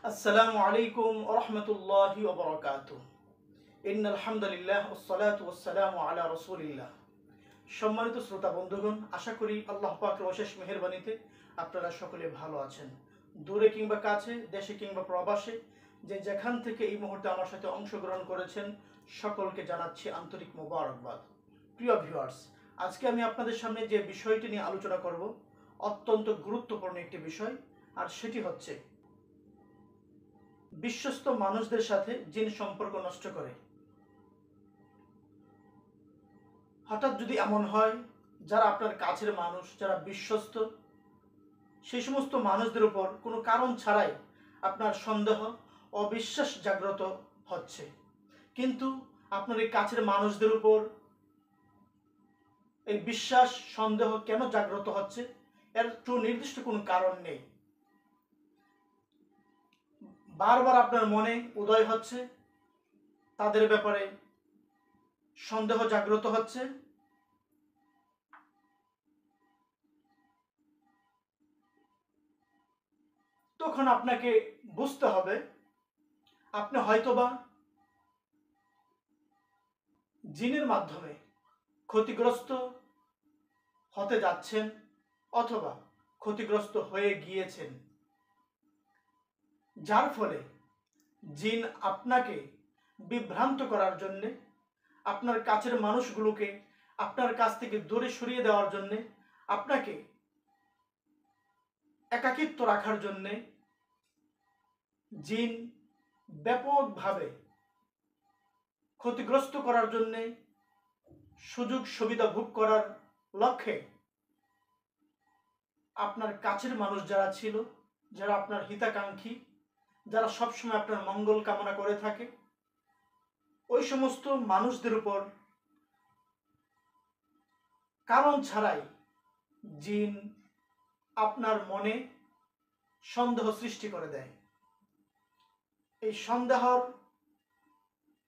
আসসালামু আলাইকুম ওয়া রাহমাতুল্লাহি ওয়া বারাকাতুহু। ইন্নাল হামদুলিল্লাহ ওয়াসসালাতু ওয়াসসালামু আলা রাসূলিল্লাহ। সম্মানিত শ্রোতা বন্ধুগণ, আশা করি আল্লাহ পাকের অশেষ মেহেরবানিতে আপনারা সকলে ভালো আছেন। দূরে কিংবা কাছে, দেশে কিংবা প্রবাসে, যে যেখান থেকে এই মুহূর্তে আমার সাথে অংশগ্রহণ করেছেন, সকলকে জানাচ্ছি আন্তরিক মোবারকবাদ। প্রিয় ভিউয়ার্স, আজকে আমি আপনাদের সামনে যে বিষয়টি নিয়ে আলোচনা করব, অত্যন্ত গুরুত্বপূর্ণ একটি বিষয়, আর সেটি হচ্ছে বিশ্বস্ত মানুষদের সাথে জিন সম্পর্ক নষ্ট করে। হঠাৎ যদি এমন হয়, যারা আপনার কাছের মানুষ, যারা বিশ্বস্ত, সেই সমস্ত মানুষদের উপর কোনো কারণ ছাড়াই আপনার সন্দেহ, অবিশ্বাস জাগ্রত হচ্ছে, কিন্তু আপনার এই কাছের মানুষদের উপর এই বিশ্বাস সন্দেহ কেন জাগ্রত হচ্ছে, এর নির্দিষ্ট কোনো কারণ নেই। বারবার আপনার মনে উদয় হচ্ছে, তাদের ব্যাপারে সন্দেহ জাগ্রত হচ্ছে, তখন আপনাকে বুঝতে হবে আপনি হয়তোবা জিনের মাধ্যমে ক্ষতিগ্রস্ত হতে যাচ্ছেন অথবা ক্ষতিগ্রস্ত হয়ে গিয়েছেন, যার ফলে জিন আপনাকে বিভ্রান্ত করার জন্য, আপনার কাছের মানুষগুলোকে আপনার কাছ থেকে দূরে সরিয়ে দেওয়ার জন্য, আপনাকে একাকিত্ব রাখার জন্য জিন ব্যাপকভাবে ক্ষতিগ্রস্ত করার জন্য, সুযোগ সুবিধা ভোগ করার লক্ষ্যে আপনার কাছের মানুষ যারা ছিল, যারা আপনার হিতাকাঙ্ক্ষী, যারা সবসময় আপনার মঙ্গল কামনা করে থাকে, ওই সমস্ত মানুষদের উপর কারণ ছাড়াই জিন আপনার মনে সন্দেহ সৃষ্টি করে দেয়। এই সন্দেহর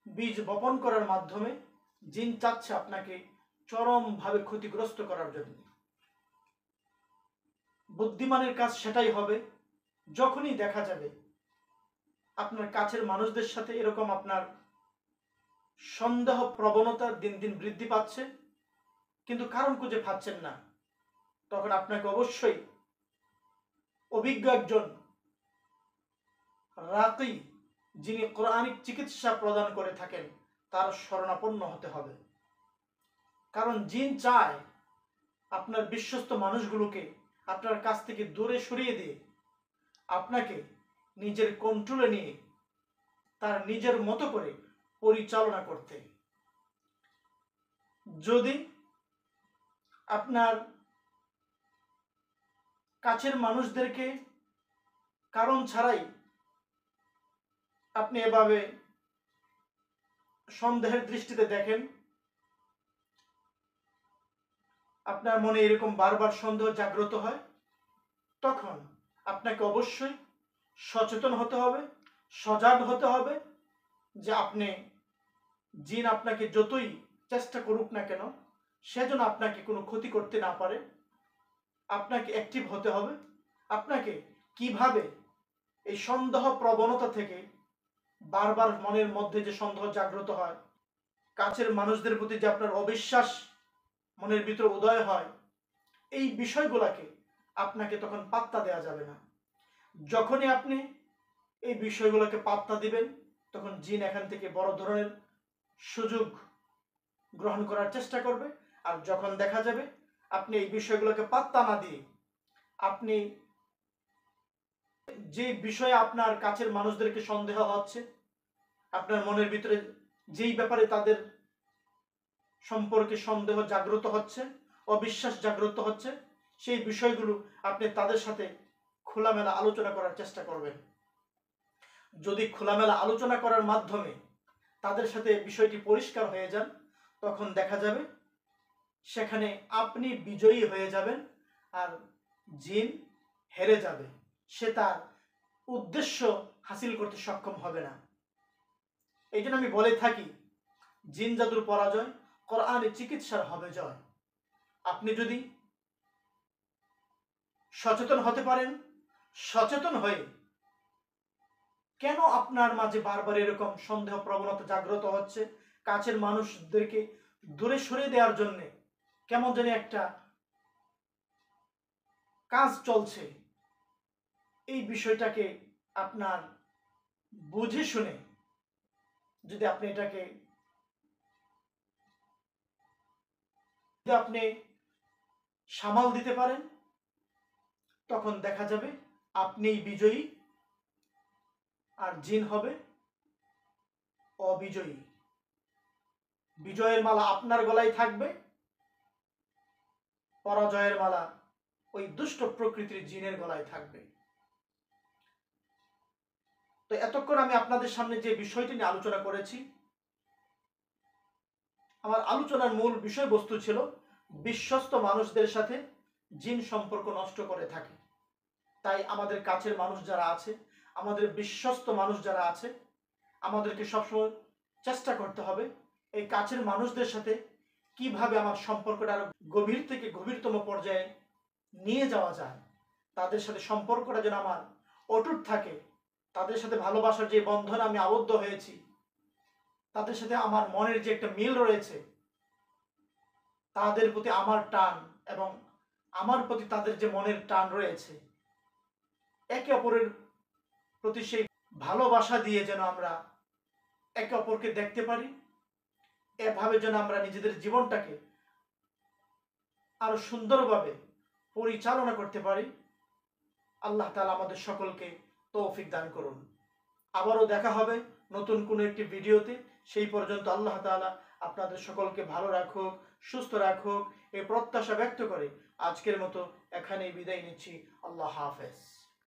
বীজ বপন করার মাধ্যমে জিন চাচ্ছে আপনাকে চরমভাবে ক্ষতিগ্রস্ত করার জন্য। বুদ্ধিমানের কাজ সেটাই হবে, যখনই দেখা যাবে আপনার কাছের মানুষদের সাথে এরকম আপনার সন্দেহ প্রবণতা দিন দিন বৃদ্ধি পাচ্ছে, কিন্তু কারণ খুঁজে পাচ্ছেন না, তখন আপনাকে অবশ্যই অভিজ্ঞ একজন রাকি, যিনি কোরআনিক চিকিৎসা প্রদান করে থাকেন, তার শরণাপন্ন হতে হবে। কারণ জিন চায় আপনার বিশ্বস্ত মানুষগুলোকে আপনার কাছ থেকে দূরে সরিয়ে দিয়ে আপনাকে নিজের কন্ট্রোলে নিয়ে তার নিজের মতো করে পরিচালনা করতে। যদি আপনার কাছের মানুষদেরকে কারণ ছাড়াই আপনি এভাবে সন্দেহের দৃষ্টিতে দেখেন, আপনার মনে এরকম বারবার সন্দেহ জাগ্রত হয়, তখন আপনাকে অবশ্যই সচেতন হতে হবে, সজাগ হতে হবে, যে আপনি জিন আপনাকে যতই চেষ্টা করুক না কেন, সেজন্য আপনাকে কোনো ক্ষতি করতে না পারে। আপনাকে অ্যাক্টিভ হতে হবে। আপনাকে কিভাবে এই সন্দেহ প্রবণতা থেকে, বারবার মনের মধ্যে যে সন্দেহ জাগ্রত হয়, কাছের মানুষদের প্রতি যে আপনার অবিশ্বাস মনের ভিতরে উদয় হয়, এই বিষয়গুলোকে আপনাকে তখন পাত্তা দেওয়া যাবে না। যখনই আপনি এই বিষয়গুলোকে পাত্তা দিবেন, তখন জিন এখান থেকে বড় ধরনের সুযোগ গ্রহণ করার চেষ্টা করবে। আর যখন দেখা যাবে আপনি এই বিষয়গুলোকে পাত্তা না দিয়ে আপনি যে বিষয়ে আপনার কাছের মানুষদেরকে সন্দেহ হচ্ছে, আপনার মনের ভিতরে যেই ব্যাপারে তাদের সম্পর্কে সন্দেহ জাগ্রত হচ্ছে, অবিশ্বাস জাগ্রত হচ্ছে, সেই বিষয়গুলো আপনি তাদের সাথে খোলামেলা আলোচনা করার চেষ্টা করবেন। যদি খোলামেলা আলোচনা করার মাধ্যমে তাদের সাথে বিষয়টি পরিষ্কার হয়ে যান, তখন দেখা যাবে সেখানে আপনি বিজয়ী হয়ে যাবেন আর জিন হেরে যাবে। সে তার উদ্দেশ্য হাসিল করতে সক্ষম হবে না। এই জন্য আমি বলে থাকি, জিন জাদুর পরাজয়, কোরআনে চিকিৎসার হবে জয়। আপনি যদি সচেতন হতে পারেন, সচেতন হয়ে কেন আপনার মাঝে বারবার এরকম সন্দেহ প্রবণতা জাগ্রত হচ্ছে? কাছের মানুষদেরকে দূরে সরিয়ে দেওয়ার জন্যে কেমন জানি একটা কাজ চলছে। এই বিষয়টাকে আপনার বুঝে শুনে যদি আপনি এটাকে আপনি সামাল দিতে পারেন, তখন দেখা যাবে আপনিই বিজয়ী আর জিন হবে অবিজয়ী। বিজয়ের মালা আপনার গলায় থাকবে, পরাজয়ের মালা ওই দুষ্ট প্রকৃতির জিনের গলায় থাকবে। তো এতক্ষণ আমি আপনাদের সামনে যে বিষয়টি নিয়ে আলোচনা করেছি, আমার আলোচনার মূল বিষয়বস্তু ছিল বিশ্বস্ত মানুষদের সাথে জিন সম্পর্ক নষ্ট করে থাকে। তাই আমাদের কাছের মানুষ যারা আছে, আমাদের বিশ্বস্ত মানুষ যারা আছে, আমাদেরকে সবসময় চেষ্টা করতে হবে এই কাছের মানুষদের সাথে কিভাবে আমার সম্পর্কটা আরো গভীর থেকে গভীরতম পর্যায়ে নিয়ে যাওয়া যায়। তাদের সাথে সম্পর্কটা যেন আমার অটুট থাকে, তাদের সাথে ভালোবাসার যে বন্ধনে আমি আবদ্ধ হয়েছি, তাদের সাথে আমার মনের যে একটা মিল রয়েছে, তাদের প্রতি আমার টান এবং আমার প্রতি তাদের যে মনের টান রয়েছে, একে অপরের প্রতি সেই ভালোবাসা দিয়ে যেন আমরা একে অপরকে দেখতে পারি। এভাবে যেন আমরা নিজেদের জীবনটাকে আরো সুন্দরভাবে পরিচালনা করতে পারি। আল্লাহ তাআলা আমাদের সকলকে তৌফিক দান করুন। আবারও দেখা হবে নতুন কোনো একটি ভিডিওতে। সেই পর্যন্ত আল্লাহ তাআলা আপনাদের সকলকে ভালো রাখুক, সুস্থ রাখুক, এই প্রত্যাশা ব্যক্ত করে আজকের মতো এখানেই বিদায় নিচ্ছি। আল্লাহ হাফেজ।